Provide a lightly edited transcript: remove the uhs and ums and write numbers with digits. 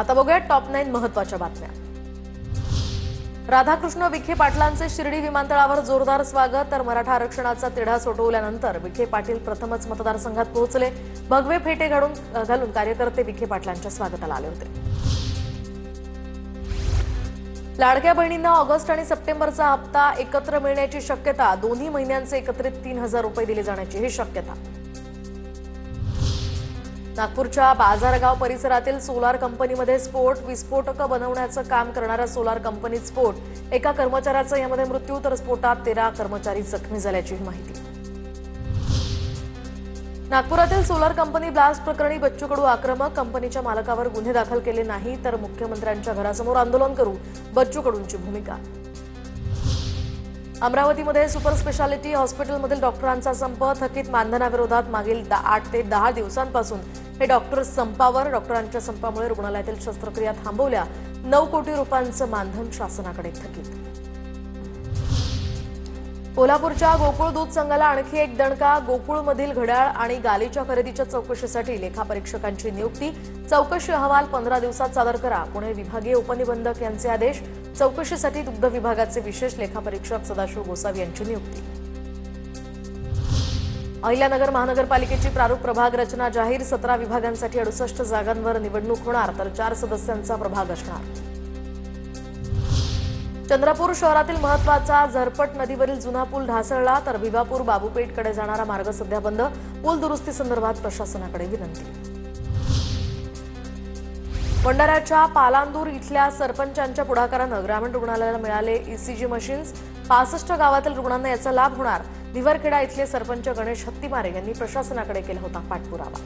आता बघूया टॉप 9 महत्त्वाच्या बातम्या। राधाकृष्ण विखे पाटलांचे शिर्डी विमानतळावर जोरदार स्वागत। तर मराठा आरक्षणाचा तिढा सोडवल्यानंतर विखे पाटील प्रथमच मतदारसंघात पोहोचले। भगवे फेटे घालून कार्यकर्ते विखे पाटलांच्या स्वागताला आले होते। लाडक्या बहिणींना ऑगस्ट आणि सप्टेंबरचा हप्ता एकत्र मिळण्याची शक्यता। दोन्ही महिन्यांचे एकत्रित 3000 रुपये दिले जाण्याची ही शक्यता। नागपूरच्या बाजारगाव परिसरातील सोलार कंपनीमध्ये स्फोट। विस्फोटक बनवण्याचं काम करणाऱ्या सोलार कंपनीत स्फोट। एका कर्मचाऱ्याचा यामध्ये मृत्यू तर स्फोटात 13 कर्मचारी जखमी झाल्याची माहिती। नागपुरातील सोलार कंपनी ब्लास्ट प्रकरणी बच्चू कडू आक्रमक। कंपनीच्या मालकावर गुन्हे दाखल केले नाही तर मुख्यमंत्र्यांच्या घरासमोर आंदोलन करू, बच्चू कडूंची भूमिका। अमरावतीमध्ये सुपर स्पेशालिटी हॉस्पिटलमधील डॉक्टरांचा संप। थकीत मानधनाविरोधात मागील 8 ते 10 दिवसांपासून हे डॉक्टर संपावर। डॉक्टरांच्या संपामुळे रुग्णालयातील शस्त्रक्रिया थांबवल्या। 9 कोटी रुपयांचं मानधन शासनाकडे थकीत। कोल्हापूरच्या गोकुळ दूध संघाला आणखी एक दणका। गोकुळमधील घड्याळ आणि गालीच्या खरेदीच्या चौकशीसाठी लेखापरीक्षकांची नियुक्ती। चौकशी अहवाल 15 दिवसात सादर करा, पुणे विभागीय उपनिबंधक यांचे आदेश। चौकशीसाठी दुग्ध विभागाचे विशेष लेखापरीक्षक सदाशिव गोसावी यांची नियुक्ती। अहिल्यानगर महानगरपालिकेची प्रारूप प्रभाग रचना जाहीर। 17 विभागांसाठी 68 जागांवर निवडणूक होणार तर 4 सदस्यांचा प्रभाग असणार। चंद्रपूर शहरातील महत्त्वाचा झरपट नदीवरील जुना पूल ढासळला तर भिवापूर बाबूपेठकडे जाणारा मार्ग सध्या बंद। पूल दुरुस्ती संदर्भात प्रशासनाकडे विनंती। भंडाऱ्याच्या पालांदूर इथल्या सरपंचांच्या पुढाकारानं ग्रामीण रुग्णालयाला मिळाले ईसीजी मशीन्स। 65 गावातील रुग्णांना याचा लाभ होणार। भिवरखेडा इथले सरपंच गणेश हत्तीमारे यांनी प्रशासनाकडे केला होता पाठपुरावा।